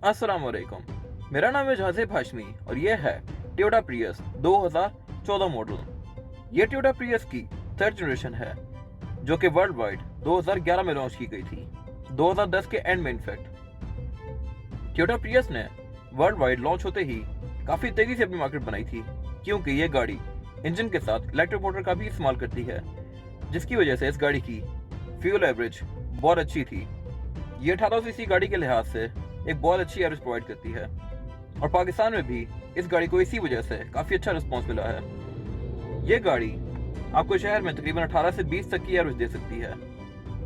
अस्सलाम वालेकुम। मेरा नाम है जाज़ेब हाशमी और ये है टोयोटा प्रियस 2014 मॉडल। ये टोयोटा प्रियस की थर्ड जनरेशन है जो कि वर्ल्ड वाइड 2011 में लॉन्च की गई थी, 2010 के एंड में इनफैक्ट। टोयोटा प्रियस ने वर्ल्ड वाइड लॉन्च होते ही काफ़ी तेज़ी से अपनी मार्केट बनाई थी, क्योंकि ये गाड़ी इंजन के साथ इलेक्ट्रिक मोटर का भी इस्तेमाल करती है, जिसकी वजह से इस गाड़ी की फ्यूल एवरेज बहुत अच्छी थी। ये 1800 सीसी गाड़ी के लिहाज से एक बहुत अच्छी एवरेज प्रोवाइड करती है और पाकिस्तान में भी इस गाड़ी को इसी वजह से काफ़ी अच्छा रिस्पॉन्स मिला है। ये गाड़ी आपको शहर में तकरीबन 18 से 20 तक की एवरेज दे सकती है।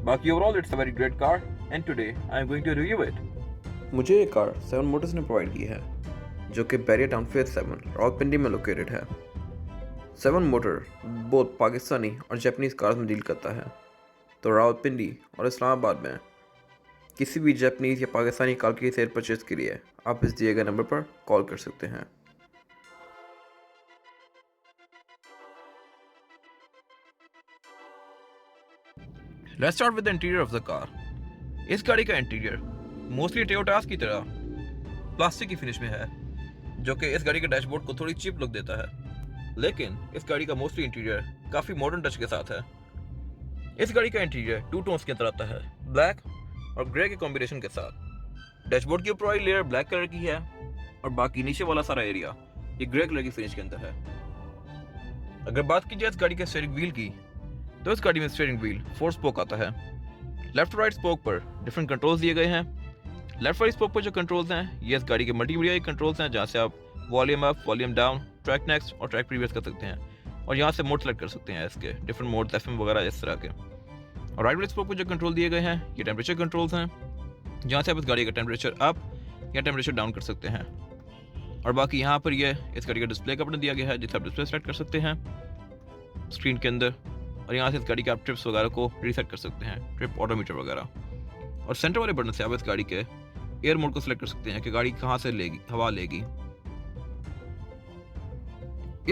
बाकी overall it's a very great car and today I am going to review it. मुझे ये कार 7 मोटर्स ने प्रोवाइड की है, जो कि बैरियर टाउन फेज 7 रावलपिंडी में लोकेटेड है। 7 मोटर बहुत पाकिस्तानी और जापानीज कार्स में डील करता है, तो रावलपिंडी और इस्लामाबाद में किसी भी जापानीज या पाकिस्तानी कार की सेल परचेज के लिए आप इस दिए गए नंबर पर कॉल कर सकते हैं। Let's start with the interior of the car. इस गाड़ी का इंटीरियर मोस्टली टोयोटास की तरह प्लास्टिक की फिनिश में है, जो कि इस गाड़ी के डैशबोर्ड को थोड़ी चीप लुक देता है, लेकिन इस गाड़ी का मोस्टली इंटीरियर काफ़ी मॉडर्न टच के साथ है। इस गाड़ी का इंटीरियर 2 टोन्स के अंदर आता है, ब्लैक और ग्रे के कॉम्बिनेशन के साथ। डैशबोर्ड की ऊपर वाली लेयर ब्लैक कलर की है और बाकी नीचे वाला सारा एरिया ये ग्रे कलर की फिनिश के अंदर है। अगर बात की जाए इस गाड़ी के स्टीयरिंग व्हील की, तो इस गाड़ी में स्टीयरिंग व्हील 4 स्पोक आता है। लेफ्ट राइट स्पोक पर डिफरेंट कंट्रोल्स दिए गए हैं। लेफ्ट वाली स्पोक पर जो कंट्रोल्स हैं ये इस गाड़ी के मल्टीमीडिया कंट्रोल्स हैं, जहाँ से आप volume up, volume down, track next और ट्रैक प्रीवियस कर सकते हैं और यहाँ से मोड सेलेक्ट कर सकते हैं, इसके डिफरेंट मोड्स FM वगैरह इस तरह के। और राइट वाले स्पोक पर जो कंट्रोल दिए गए हैं ये टेम्परेचर कंट्रोल्स हैं, जहाँ से आप इस गाड़ी का टेम्परेचर अप या टेम्परेचर डाउन कर सकते हैं। और बाकी यहाँ पर ये इस गाड़ी का डिस्प्ले का बटन दिया गया है, जिससे आप डिस्प्ले सेलेक्ट कर सकते हैं स्क्रीन के अंदर, और यहाँ से इस गाड़ी के आप ट्रिप्स वगैरह को रीसेट कर सकते हैं, ट्रिप ऑडोमीटर वगैरह। और सेंटर वाले बटन से आप इस गाड़ी के एयर मोड को सिलेक्ट कर सकते हैं कि गाड़ी कहाँ से लेगी, हवा लेगी।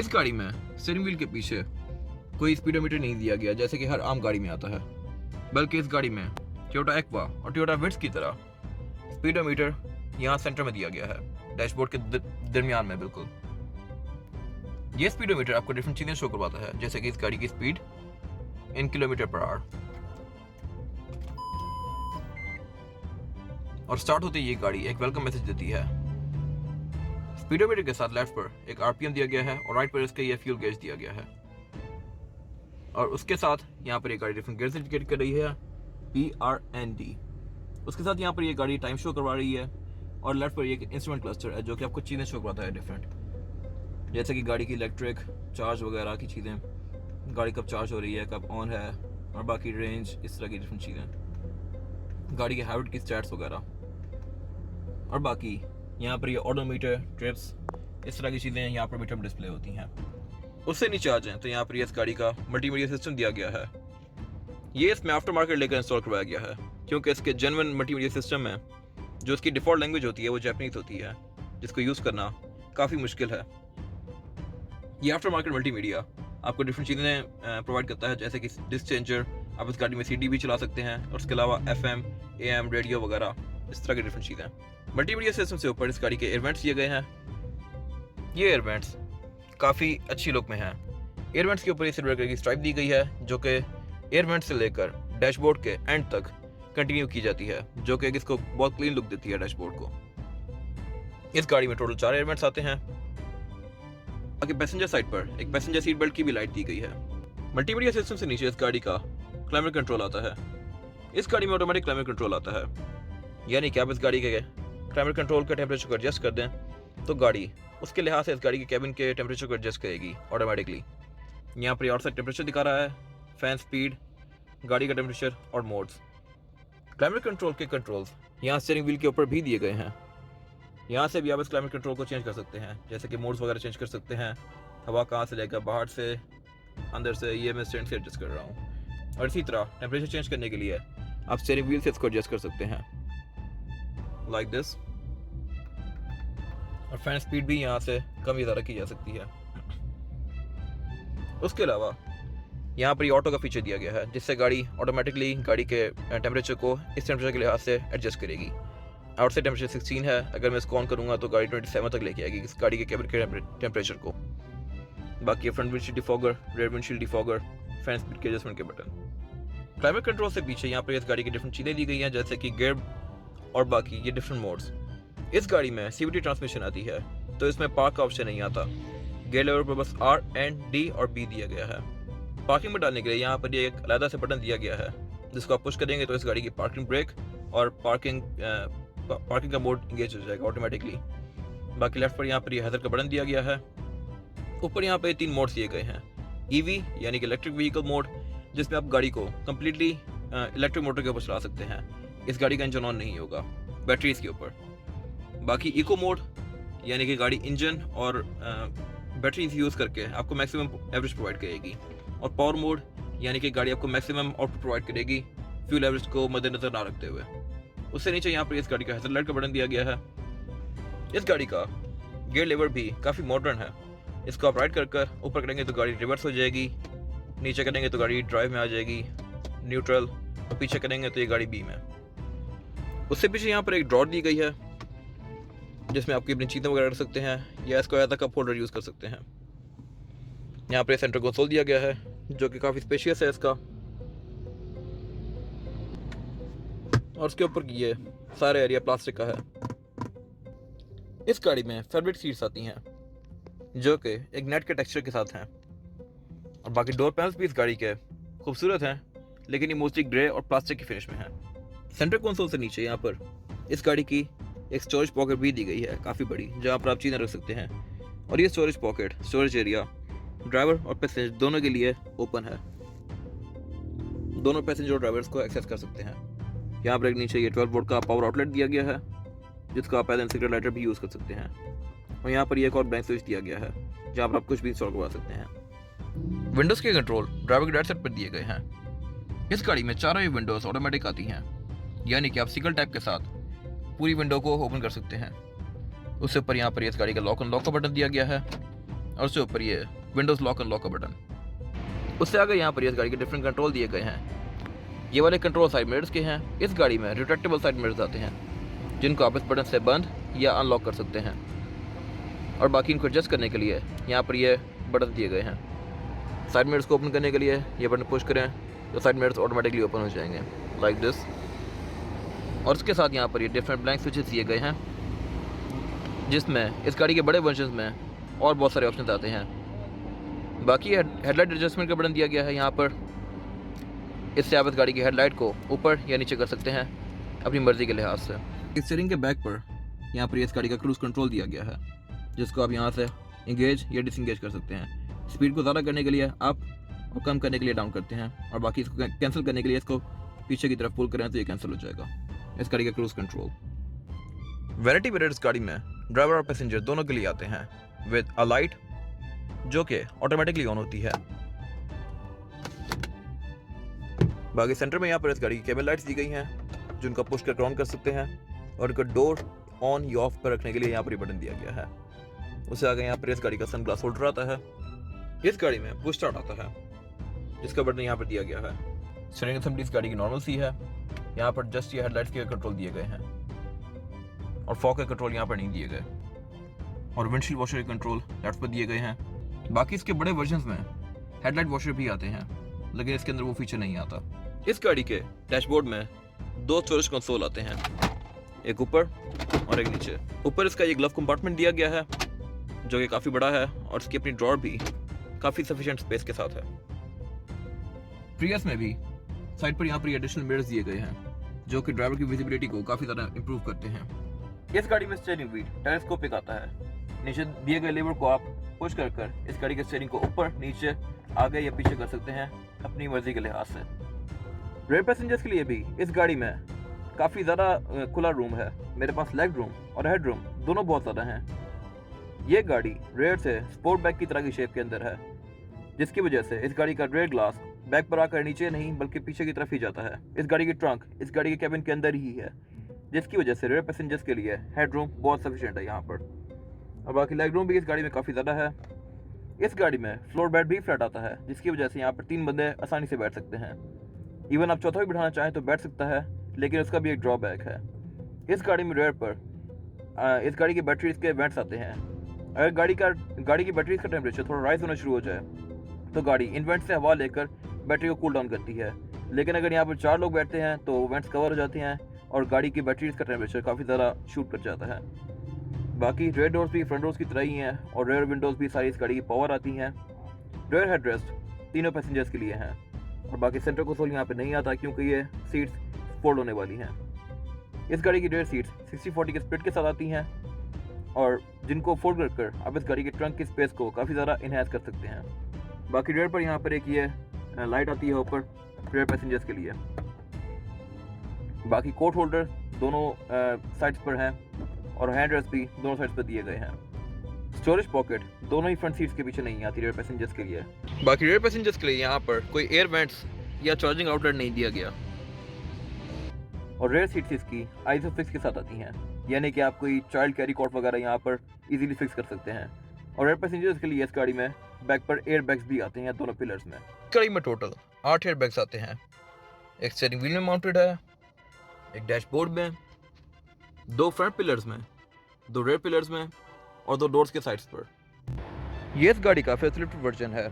इस गाड़ी में स्टीयरिंग व्हील के पीछे कोई स्पीडोमीटर नहीं दिया गया जैसे कि हर आम गाड़ी में आता है, बल्कि इस गाड़ी में टोयोटा एक्वा और टोयोटा विट्स की तरह स्पीडोमीटर यहाँ सेंटर में दिया गया है, डैशबोर्ड के दरमियान में बिल्कुल। ये स्पीडोमीटर आपको डिफरेंट चीजें शो करवाता है, जैसे कि इस गाड़ी की speed in kilometre per hour. और स्टार्ट होते ही ये गाड़ी एक वेलकम मैसेज देती है। स्पीडोमीटर के साथ लेफ्ट पर एक RPM दिया गया है और राइट पर इसके ये फ्यूल गेज दिया गया है। और उसके साथ यहाँ पर ये गाड़ी डिफरेंट गियर्स इंडिकेट कर रही है, PRND। उसके साथ यहाँ पर ये गाड़ी टाइम शो करवा रही है और लेफ्ट पर एक इंस्ट्रूमेंट क्लस्टर है, जो कि आपको चीज़ें शो करवाता है डिफरेंट, जैसे कि गाड़ी की इलेक्ट्रिक चार्ज वगैरह की चीज़ें, गाड़ी कब चार्ज हो रही है, कब ऑन है, और बाकी रेंज, इस तरह की डिफरेंट चीज़ें, गाड़ी के हैबिट की स्टैट्स वगैरह। और बाकी यहाँ पर ये ऑडोमीटर, ट्रिप्स, इस तरह की चीज़ें यहाँ पर मीटर डिस्प्ले होती हैं। उससे नीचे आ जाएं तो यहाँ पर इस गाड़ी का मल्टीमीडिया सिस्टम दिया गया है। ये इसमें आफ्टर मार्केट लेकर इंस्टॉल करवाया गया है, क्योंकि इसके जेन्युइन मल्टीमीडिया सिस्टम में जो इसकी डिफ़ॉल्ट लैंग्वेज होती है वो जापानीज होती है, जिसको यूज़ करना काफ़ी मुश्किल है। ये आफ्टर मार्केट मल्टीमीडिया आपको डिफरेंट चीज़ें प्रोवाइड करता है, जैसे कि डिस्क चेंजर, आप इस गाड़ी में CD भी चला सकते हैं, और उसके अलावा FM, AM रेडियो वगैरह, इस तरह की डिफरेंट चीज़ें। मल्टीमीडिया सिस्टम से ऊपर इस गाड़ी के एयर वेंट्स दिए गए हैं। ये एयर वेंट्स काफ़ी अच्छी लुक में हैं। एयर वेंट्स के ऊपर ये सिल्वर कलर की स्ट्राइप दी गई है, जो कि एयर वेंट से लेकर डैशबोर्ड के एंड तक कंटिन्यू की जाती है, जो कि इसको बहुत क्लीन लुक देती है डैशबोर्ड को। इस गाड़ी में टोटल 4 एयर वेंट्स आते हैं। आगे पैसेंजर साइड पर एक पैसेंजर सीट बेल्ट की भी लाइट दी गई है। मल्टीमीडिया सिस्टम से नीचे इस गाड़ी का क्लाइमेट कंट्रोल आता है। इस गाड़ी में ऑटोमेटिक क्लाइमेट कंट्रोल आता है, यानी कि आप इस गाड़ी के क्लाइमेट कंट्रोल के टेम्परेचर को एडजस्ट कर दें तो गाड़ी उसके लिहाज से इस गाड़ी के कैबिन के टेम्परेचर को एडजस्ट करेगी ऑटोमेटिकली। यहाँ पर आउटसाइड टेम्परेचर दिखा रहा है, फैन स्पीड, गाड़ी का टेम्परेचर और मोड्स। क्लाइमेट कंट्रोल के कंट्रोल्स यहाँ स्टीयरिंग व्हील के ऊपर भी दिए गए हैं। यहाँ से भी आप इस क्लाइमेट कंट्रोल को चेंज कर सकते हैं, जैसे कि मोड्स वगैरह चेंज कर सकते हैं, हवा कहाँ से लेकर, बाहर से, अंदर से, ये मैं स्टैंड से एडजस्ट कर रहा हूँ। और इसी तरह टेम्परेचर चेंज करने के लिए आप स्टीयरिंग व्हील से इसको एडजस्ट कर सकते हैं, लाइक दिस। और फैन स्पीड भी यहाँ से कम या ज़्यादा की जा सकती है। उसके अलावा यहाँ पर ये ऑटो का फीचर दिया गया है, जिससे गाड़ी ऑटोमेटिकली गाड़ी के टेम्परेचर को इस टेम्परेचर के लिहाज से एडजस्ट करेगी। आउटसाइड टेम्परेचर 16 है। अगर मैं इसको ऑन करूँगा तो गाड़ी 27 तक लेके आएगी इस गाड़ी के केबिन के टेम्परेचर को। बाकी front windshield defogger, rear windshield defogger, fan speed के एडजस्टमेंट के बटन। क्लाइमेट कंट्रोल से पीछे यहाँ पर इस गाड़ी की डिफरेंट चीज़ें दी गई हैं, जैसे कि गियर और बाकी ये डिफरेंट मोड्स। इस गाड़ी में CVT ट्रांसमिशन आती है, तो इसमें पार्क का ऑप्शन नहीं आता। गियर लेवल पर बस R, N, D और B दिया गया है। पार्किंग में डालने के लिए यहाँ पर ये एक अलग से बटन दिया गया है, जिसको आप पुश करेंगे तो इस गाड़ी की पार्किंग ब्रेक और पार्किंग का मोड इंगेज हो जाएगा ऑटोमेटिकली। बाकी लेफ्ट पर यहाँ पर ये हैजर्ड का बटन दिया गया है। ऊपर यहाँ पे 3 मोड्स दिए गए हैं। EV यानी कि इलेक्ट्रिक व्हीकल मोड, जिसमें आप गाड़ी को कम्प्लीटली इलेक्ट्रिक मोटर के ऊपर चला सकते हैं। इस गाड़ी का इंजन ऑन नहीं होगा, बैटरीज के ऊपर। बाकी इको मोड यानी कि गाड़ी इंजन और बैटरीज यूज़ करके आपको मैक्सिमम एवरेज प्रोवाइड करेगी। और पावर मोड यानी कि गाड़ी आपको मैक्सिमम आउटपुट प्रोवाइड करेगी फ्यूल एवरेज को मद्देनजर ना रखते हुए। उससे नीचे यहाँ पर इस गाड़ी का हैजर्ड लाइट का बटन दिया गया है। इस गाड़ी का गियर लेवर भी काफ़ी मॉडर्न है। इसको आप राइट कर ऊपर करेंगे तो गाड़ी रिवर्स हो जाएगी, नीचे करेंगे तो गाड़ी ड्राइव में आ जाएगी, न्यूट्रल, और पीछे करेंगे तो ये गाड़ी बी में। उससे पीछे यहाँ पर एक ड्रॉर दी गई है, जिसमें आपकी अपनी चीज़ें वगैरह रख सकते हैं, या इसको ऐसा कप होल्डर यूज़ कर सकते हैं। यहाँ पर सेंटर कंसोल दिया गया है, जो कि काफ़ी स्पेशियस है इसका, और उसके ऊपर ये सारे एरिया प्लास्टिक का है। इस गाड़ी में फैब्रिक सीट्स आती हैं, जो कि एक नेट के टेक्सचर के साथ हैं। और बाकी डोर पैनल्स भी इस गाड़ी के खूबसूरत हैं, लेकिन ये मोस्टली ग्रे और प्लास्टिक की फिनिश में है। सेंटर कंसोल से नीचे यहाँ पर इस गाड़ी की एक स्टोरेज पॉकेट भी दी गई है, काफ़ी बड़ी, जहाँ पर आप चीज़ें रख सकते हैं। और ये storage pocket, storage area driver और पैसेंजर दोनों के लिए ओपन है। दोनों पैसेंजर और ड्राइवर्स को एक्सेस कर सकते हैं। यहाँ पर एक नीचे ये 12 वोल्ट का पावर आउटलेट दिया गया है, जिसको आप एज एन सिगरेट लाइटर भी यूज़ कर सकते हैं। और यहाँ पर एक और ब्लैंक स्विच दिया गया है, जहाँ पर आप कुछ भी इंस्टॉल करवा सकते हैं। विंडोज़ के कंट्रोल ड्राइवर के राइट साइड पर दिए गए हैं। इस गाड़ी में चारों ही विंडोज़ ऑटोमेटिक आती हैं, यानी कि आप सिंगल टैप के साथ पूरी विंडो को ओपन कर सकते हैं। उससे ऊपर यहाँ पर इस गाड़ी का लॉक अनलॉक का बटन दिया गया है, और उससे ऊपर ये विंडोज़ लॉक अनलॉक का बटन। उससे आगे यहाँ पर इस गाड़ी के डिफरेंट कंट्रोल दिए गए हैं। ये वाले कंट्रोल साइड मिरर्स के हैं। इस गाड़ी में रिट्रैक्टेबल साइड मिरर्स आते हैं, जिनको आप इस बटन से बंद या अनलॉक कर सकते हैं। और बाकी इनको एडजस्ट करने के लिए यहाँ पर ये बटन दिए गए हैं। साइड मिरर्स को ओपन करने के लिए ये बटन पुश करें तो साइड मिरर्स ऑटोमेटिकली ओपन हो जाएंगे, लाइक दिस। और इसके साथ यहाँ पर ये डिफरेंट ब्लैंक स्विचेस दिए गए हैं, जिसमें इस गाड़ी के बड़े वर्जन में और बहुत सारे ऑप्शन आते हैं। बाकी हेडलाइट एडजस्टमेंट का बटन दिया गया है यहाँ पर। इससे आप इस गाड़ी की हेडलाइट को ऊपर या नीचे कर सकते हैं अपनी मर्जी के लिहाज से। इस स्टीयरिंग के बैक पर यहाँ पर इस गाड़ी का क्रूज कंट्रोल दिया गया है, जिसको आप यहाँ से इंगेज या डिसंगेज कर सकते हैं। स्पीड को ज़्यादा करने के लिए अप और कम करने के लिए डाउन करते हैं, और बाकी इसको कैंसिल करने के लिए इसको पीछे की तरफ पुल करें तो ये कैंसिल हो जाएगा। इस गाड़ी का क्रूज कंट्रोल। वैनिटी मिरर इस गाड़ी में ड्राइवर और पैसेंजर दोनों के लिए आते हैं, विद अ लाइट जो कि ऑटोमेटिकली ऑन होती है। बाकी सेंटर में यहाँ पर इस गाड़ी की केबल लाइट्स दी गई हैं, जिनको पुश कर ऑन कर सकते हैं, और इनको डोर ऑन या ऑफ पर रखने के लिए यहाँ पर बटन दिया गया है। उससे आगे यहाँ पर इस गाड़ी का सन ग्लास होल्डर आता है। इस गाड़ी में पुश स्टार्ट आता है, जिसका बटन यहाँ पर दिया गया है। स्टीयरिंग असेंबली इस गाड़ी की नॉर्मल सी है। यहाँ पर जस्ट ये हेडलाइट्स के कंट्रोल दिए गए हैं, और फॉग के कंट्रोल यहाँ पर नहीं दिए गए, और विंडशील्ड वॉशर के कंट्रोल लेफ्ट पर दिए गए हैं। बाकी इसके बड़े वर्जन्स में हेडलाइट वॉशर भी आते हैं, लेकिन इसके अंदर वो फीचर नहीं आता। इस गाड़ी के डैशबोर्ड में 2 स्टोरेज कंसोल आते हैं, एक ऊपर और एक नीचे। ऊपर इसका ये ग्लव कंपार्टमेंट दिया गया है, जो कि काफ़ी बड़ा है, और इसकी अपनी ड्रॉर भी काफ़ी सफिशिएंट स्पेस के साथ है। प्रियस में भी साइड पर यहाँ पर एडिशनल मिरर्स दिए गए हैं, जो कि ड्राइवर की विजिबिलिटी को काफ़ी ज़्यादा इंप्रूव करते हैं। इस गाड़ी में स्टीयरिंग व्हील टेलीस्कोपिक आता है। नीचे दिए गए लीवर को आप पुश कर इस गाड़ी के स्टीयरिंग को ऊपर, नीचे, आगे या पीछे कर सकते हैं अपनी मर्जी के लिहाज से। रेयर पैसेंजर्स के लिए भी इस गाड़ी में काफ़ी ज़्यादा खुला रूम है। मेरे पास लेग रूम और हेड रूम दोनों बहुत ज़्यादा हैं। ये गाड़ी रेयर से स्पोर्ट बैग की तरह की शेप के अंदर है, जिसकी वजह से इस गाड़ी का रेयर ग्लास बैक पर आकर नीचे नहीं बल्कि पीछे की तरफ ही जाता है। इस गाड़ी की ट्रंक इस गाड़ी के कैबिन के अंदर ही है, जिसकी वजह से रेयर पैसेंजर्स के लिए हेड रूम बहुत सफिशिएंट है यहाँ पर। और बाकी लेग रूम भी इस गाड़ी में काफ़ी ज़्यादा है। इस गाड़ी में फ्लोर बेड भी फ्लैट आता है, जिसकी वजह से यहाँ पर 3 बंदे आसानी से बैठ सकते हैं। इवन आप चौथा भी बिठाना चाहें तो बैठ सकता है, लेकिन उसका भी एक ड्रॉबैक है। इस गाड़ी में रेयर पर इस गाड़ी की बैटरीज के वेंट्स आते हैं। अगर गाड़ी की बैटरीज का टेम्परेचर थोड़ा राइज होना शुरू हो जाए तो गाड़ी इन वेंट्स से हवा लेकर बैटरी को कूल डाउन करती है। लेकिन अगर यहाँ पर 4 लोग बैठते हैं तो वेंट्स कवर हो जाते हैं और गाड़ी की बैटरीज का टेम्परेचर काफ़ी ज़्यादा शूट कर जाता है। बाकी रेयर डोर्स भी फ्रंट डोर्स की तरह ही हैं और रेयर विंडोज़ भी सारी इस गाड़ी की पावर आती हैं। रेयर हेडरेस्ट तीनों पैसेंजर्स के लिए हैं और बाकी सेंटर कंसोल यहाँ पे नहीं आता क्योंकि ये सीट्स फोल्ड होने वाली हैं। इस गाड़ी की रेयर सीट्स 60-40 के स्प्लिट के साथ आती हैं और जिनको फोल्ड कर आप इस गाड़ी के ट्रंक की स्पेस को काफ़ी ज़्यादा इन्हांस कर सकते हैं। बाकी रेयर पर यहाँ पर एक ये लाइट आती है ऊपर रेयर पैसेंजर्स के लिए। बाकी कोट होल्डर दोनों साइड्स पर हैं और हैंड रेस्ट भी दोनों साइड्स पर दिए गए हैं। स्टोरेज पॉकेट दोनों ही फ्रंट सीट्स के पीछे नहीं आती रेयर पैसेंजर्स के लिए। बाकी रेयर पैसेंजर्स के लिए यहाँ पर कोई एयर वेंट्स या चार्जिंग आउटलेट नहीं दिया गया और रेयर सीट्स इसकी आइसोफिक्स के साथ आती हैं, यानी कि आप कोई चाइल्ड कैरी कॉट वगैरह यहाँ पर इजीली फिक्स कर सकते हैं। और रेयर पैसेंजर्स के लिए इस गाड़ी में बैक पर एयर बैग्स भी आते हैं दोनों पिलर्स में। गाड़ी में टोटल 8 एयर बैग्स आते हैं। एक स्टीयरिंग व्हील में माउंटेड है, एक डैशबोर्ड में, 2 फ्रंट पिलर्स में, 2 रेयर पिलर्स में और 2 डोर्स के साइड्स पर। ये इस गाड़ी का फेसलिफ्टेड वर्जन है।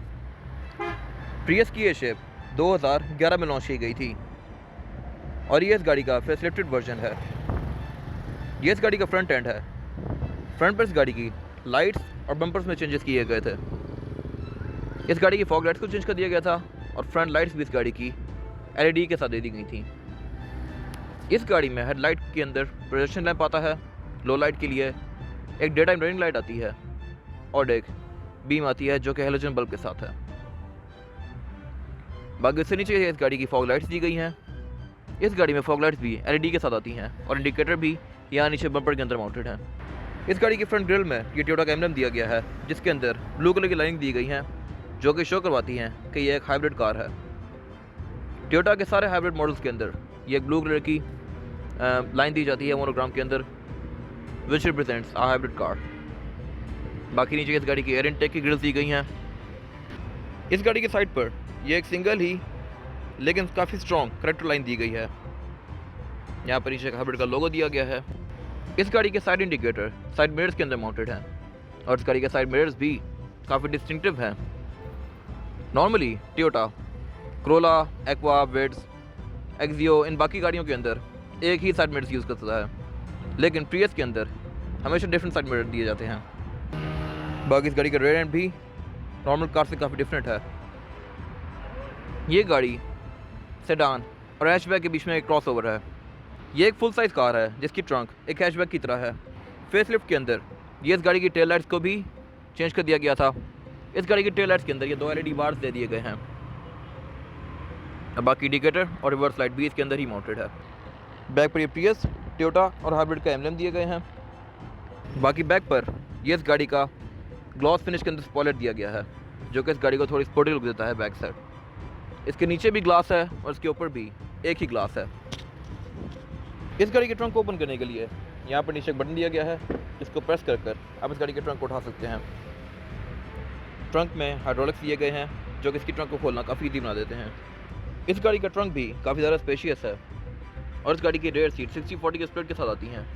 प्रियस की ये शेप 2011 में लॉन्च की गई थी और ये इस गाड़ी का फेसलिफ्टेड वर्जन है। ये इस गाड़ी का फ्रंट एंड है। फ्रंट पर इस गाड़ी की लाइट्स और बम्पर्स में चेंजेस किए गए थे। इस गाड़ी की फॉग लाइट्स को चेंज कर दिया गया था और फ्रंट लाइट्स भी इस गाड़ी की LED के साथ दे दी गई थी। इस गाड़ी में हेडलाइट के अंदर प्रोजेक्शन लैंप आता है लो लाइट के लिए, एक डे टाइम रनिंग लाइट आती है और एक बीम आती है जो कि हेलोजन बल्ब के साथ है। बाकी इससे नीचे इस गाड़ी की फॉग लाइट्स दी गई हैं। इस गाड़ी में फॉग लाइट्स भी LED के साथ आती हैं और इंडिकेटर भी यहाँ नीचे बम्पर के अंदर माउंटेड हैं। इस गाड़ी के फ्रंट ग्रिल में ये टोयोटा का एम्ब्लम दिया गया है जिसके अंदर ब्लू कलर की लाइनिंग दी गई है जो कि शो करवाती हैं कि ये एक हाइब्रिड कार है। टोयोटा के सारे हाइब्रिड मॉडल्स के अंदर ये एक ब्लू कलर की लाइन दी जाती है मोनोग्राम के अंदर विच रिप्रेजेंट्स अ हाइब्रिड कार। बाकी नीचे इस गाड़ी की एयर इनटेक की ग्रिल्स दी गई हैं। इस गाड़ी की साइड पर ये एक सिंगल ही लेकिन काफ़ी स्ट्रॉन्ग करेक्टर लाइन दी गई है। यहाँ पर नीचे हाइब्रिड का लोगो दिया गया है। इस गाड़ी के साइड इंडिकेटर साइड मिरर्स के अंदर माउंटेड हैं और इस गाड़ी के साइड मिरर्स भी काफ़ी डिस्टिंक्टिव हैं। नॉर्मली टोयोटा क्रोला, एक्वा, विड्स, एक्सियो इन बाकी गाड़ियों के अंदर एक ही साइड मिरर्स यूज़ करता है, लेकिन प्रियस के अंदर हमेशा डिफरेंट साइड मिरर दिए जाते हैं। बाकी इस गाड़ी का रेयर एंड भी नॉर्मल कार से काफ़ी डिफरेंट है। ये गाड़ी सेडान और हैचबैक के बीच में एक क्रॉसओवर है। ये एक फुल साइज़ कार है जिसकी ट्रंक एक हैचबैक की तरह है। फेसलिफ्ट के अंदर ये इस गाड़ी की टेल लाइट्स को भी चेंज कर दिया गया था। इस गाड़ी की टेल लाइट्स के अंदर ये 2 LED बार्स दे दिए गए हैं। बाकी इंडिकेटर और रिवर्स लाइट भी इसके अंदर ही माउंटेड है। बैक पर ये प्रियस, टोयोटा और हाइब्रिड का एम्ब्लम दिए गए हैं। बाकी बैक पर ये इस गाड़ी का ग्लॉस फिनिश के अंदर स्पॉइलर दिया गया है जो कि इस गाड़ी को थोड़ी स्पोर्टी लुक देता है बैक साइड। इसके नीचे भी ग्लास है और इसके ऊपर भी एक ही ग्लास है। इस गाड़ी के ट्रंक को ओपन करने के लिए यहाँ पर नीचे एक बटन दिया गया है जिसको प्रेस कर आप इस गाड़ी के ट्रंक को उठा सकते हैं। ट्रंक में हाइड्रोलिक्स दिए गए हैं जो कि इसकी ट्रंक को खोलना काफ़ी ईजी बना देते हैं। इस गाड़ी का ट्रंक भी काफ़ी ज़्यादा स्पेशियस है और इस गाड़ी की रेयर सीट 60-40 के स्प्लिट के साथ आती हैं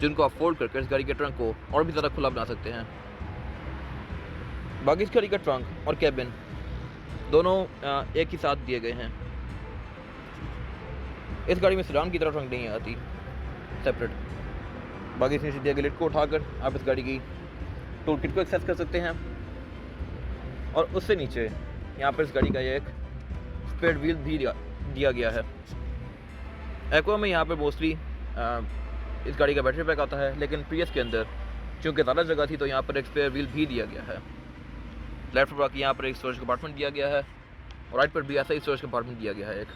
जिनको आप फोल्ड करके इस गाड़ी के ट्रंक को और भी ज़्यादा खुला बना सकते हैं। बाकी इस गाड़ी का ट्रंक और कैबिन दोनों एक ही साथ दिए गए हैं। इस गाड़ी में सेडान की तरह ट्रंक नहीं आती, सेपरेट। बाकी इसमें से दिए गए लिड को उठाकर आप इस गाड़ी की टूल किट को एक्सेस कर सकते हैं और उससे नीचे यहाँ पर इस गाड़ी का ये एक स्पेयर व्हील भी दिया गया है। एक्वा में यहाँ पर मोस्टली इस गाड़ी का बैटरी पैक आता है, लेकिन प्रियस के अंदर चूँकि ज़्यादा जगह थी तो यहाँ पर एक स्पेयर व्हील भी दिया गया है। लेफ्ट पर बाकी यहाँ पर एक स्टोरेज कंपार्टमेंट दिया गया है और राइट पर भी ऐसा ही स्टोरेज कंपार्टमेंट दिया गया है एक।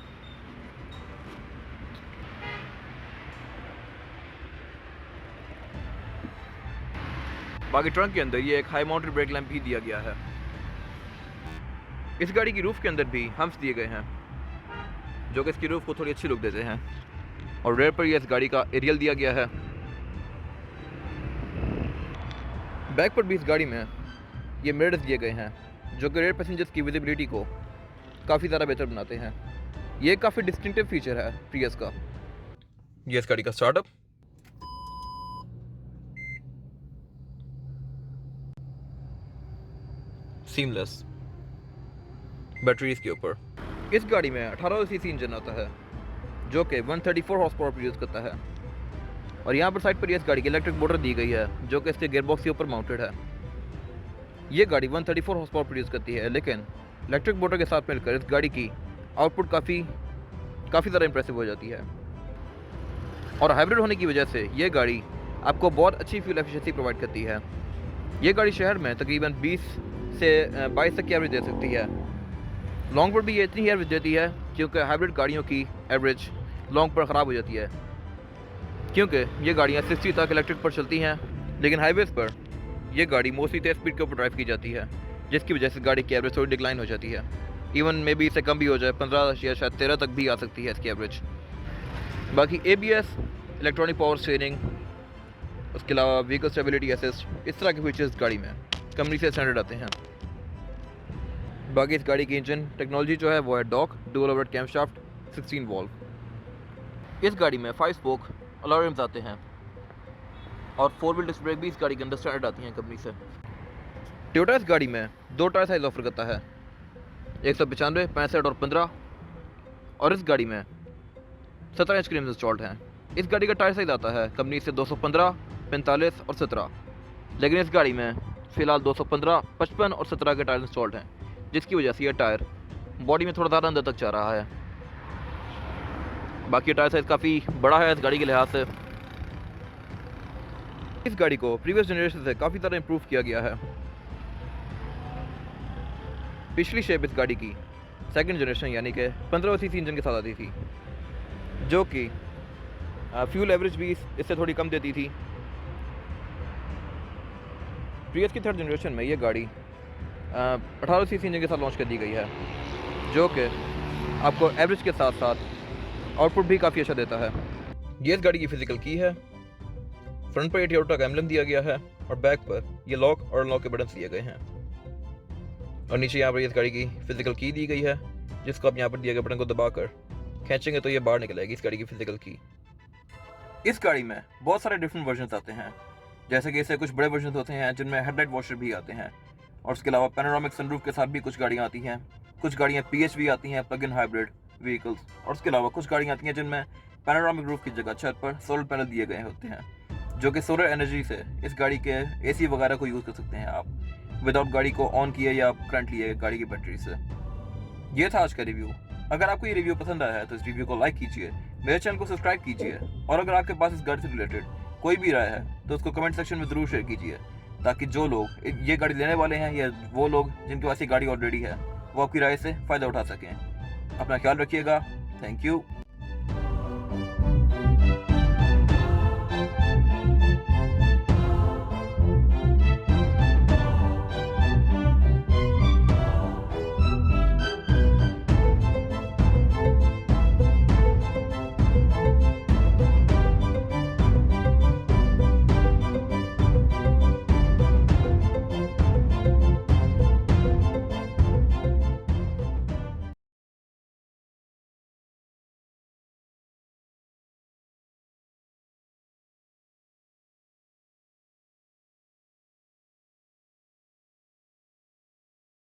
बाकी ट्रंक के अंदर ये एक हाई माउंटेड ब्रेक लैंप भी दिया गया है। इस गाड़ी की रूफ के अंदर भी हम्प्स दिए गए हैं जो कि इसकी रूफ को थोड़ी अच्छी लुक देते हैं और रेयर पर ये इस गाड़ी का एरियल दिया गया है। बैक पर भी इस गाड़ी में ये मिरर्स दिए गए हैं जो कि रेयर पैसेंजर्स की विजिबिलिटी को काफ़ी ज़्यादा बेहतर बनाते हैं। ये काफ़ी डिस्टिंक्टिव फीचर है प्रियस का। ये इस गाड़ी का स्टार्टअप सीमलेस बैटरीज के ऊपर। इस गाड़ी में 18 सीसी इंजन आता है जो कि 134 हॉर्स पावर प्रोड्यूस करता है। और यहाँ पर साइड पर इस गाड़ी की इलेक्ट्रिक मोटर दी गई है जो कि इसके गियरबॉक्स के ऊपर माउंटेड है। ये गाड़ी 134 हॉर्स पावर प्रोड्यूस करती है, लेकिन इलेक्ट्रिक मोटर के साथ मिलकर इस गाड़ी की आउटपुट काफ़ी ज़्यादा इंप्रेसिव हो जाती है। और हाइब्रिड होने की वजह से ये गाड़ी आपको बहुत अच्छी फ्यूल एफिशिएंसी प्रोवाइड करती है। ये गाड़ी शहर में तकरीबन 20 से 22 तक की एवरेज दे सकती है। लॉन्ग पर भी ये इतनी एवरेज देती है क्योंकि हाइब्रिड गाड़ियों की एवरेज लॉन्ग पर ख़राब हो जाती है, क्योंकि ये गाड़ियाँ 60 तक इलेक्ट्रिक पर चलती हैं, लेकिन हाईवेज़ पर ये गाड़ी मोस्टली तेज़ स्पीड के ऊपर ड्राइव की जाती है, जिसकी वजह से गाड़ी की एवरेज थोड़ी डिक्लाइन हो जाती है। इवन मे बी इससे कम भी हो जाए, 15 या शायद 13 तक भी आ सकती है इसकी एवरेज। बाकी ABS, इलेक्ट्रॉनिक पावर स्टीयरिंग, उसके अलावा व्हीकल स्टेबिलिटी असिस्ट, इस तरह के फीचर्स गाड़ी में कंपनी से स्टैंडर्ड आते हैं। बाकी इस गाड़ी की इंजन टेक्नोलॉजी जो है वो है DOHC dual overhead camshaft 16 valve. इस गाड़ी में 5 स्पोक अलॉय रिम्स आते हैं और 4 व्हील डिस्क ब्रेक भी इस गाड़ी के अंदर स्टैंडर्ड आती हैं कंपनी से। टोयोटा इस गाड़ी में 2 टायर साइज ऑफर करता है, 195, 65 और 15। और इस गाड़ी में 17 इंच के रिम्स इंस्टॉल्ड हैं। इस गाड़ी का टायर साइज आता है कंपनी से 215, 45 और 17, लेकिन इस गाड़ी में फ़िलहाल 215, 55 और 17 के टायर इंस्टॉल्ड हैं, जिसकी वजह से ये टायर बॉडी में थोड़ा ज़्यादा अंदर तक जा रहा है। बाकी टायर साइज काफ़ी बड़ा है इस गाड़ी के लिहाज से। इस गाड़ी को प्रीवियस जनरेशन से काफ़ी ज़्यादा इम्प्रूव किया गया है। पिछली शेप इस गाड़ी की सेकंड जनरेशन यानी कि 15 सीसी इंजन के साथ आती थी, जो कि फ्यूल एवरेज भी इससे थोड़ी कम देती थी। प्रियस की थर्ड जनरेशन में ये गाड़ी 18 सीसी इंजन के साथ लॉन्च कर दी गई है, जो कि आपको एवरेज के साथ साथ आउटपुट भी काफ़ी अच्छा देता है। ये इस गाड़ी की फिजिकल की है। फ्रंट पर ये टोयोटा का एम्बलम दिया गया है और बैक पर ये लॉक और अनलॉक के बटन दिए गए हैं। और नीचे यहाँ पर इस गाड़ी की फिजिकल की दी गई है, जिसको आप यहाँ पर दिए गए बटन को दबाकर खींचेंगे तो ये बाहर निकल आएगी इस गाड़ी की फिजिकल की। इस गाड़ी में बहुत सारे डिफरेंट वर्जन आते हैं, जैसे कि इससे कुछ बड़े वर्जन होते हैं जिनमें हेडलाइट वॉशर भी आते हैं, और उसके अलावा पैनोरामिक सनरूफ के साथ भी कुछ गाड़ियाँ आती हैं। कुछ गाड़ियाँ PHV आती हैं, प्लग इन हाइब्रिड व्हीकल्स, और उसके अलावा कुछ गाड़ियाँ आती हैं जिनमें पैनोरामिक रूफ की जगह छत पर सोलर पैनल दिए गए होते हैं, जो कि सोलर एनर्जी से इस गाड़ी के AC वगैरह को यूज़ कर सकते हैं आप विदाउट गाड़ी को ऑन किए या करंट लिए गाड़ी की बैटरी से। ये था आज का रिव्यू। अगर आपको ये रिव्यू पसंद आया है तो इस रिव्यू को लाइक कीजिए, मेरे चैनल को सब्सक्राइब कीजिए, और अगर आपके पास इस गाड़ी से रिलेटेड कोई भी राय है तो उसको कमेंट सेक्शन में ज़रूर शेयर कीजिए, ताकि जो लोग ये गाड़ी लेने वाले हैं या वो लोग जिनके पास ये गाड़ी ऑलरेडी है वो आपकी राय से फ़ायदा उठा सकें। अपना ख्याल रखिएगा। Thank you.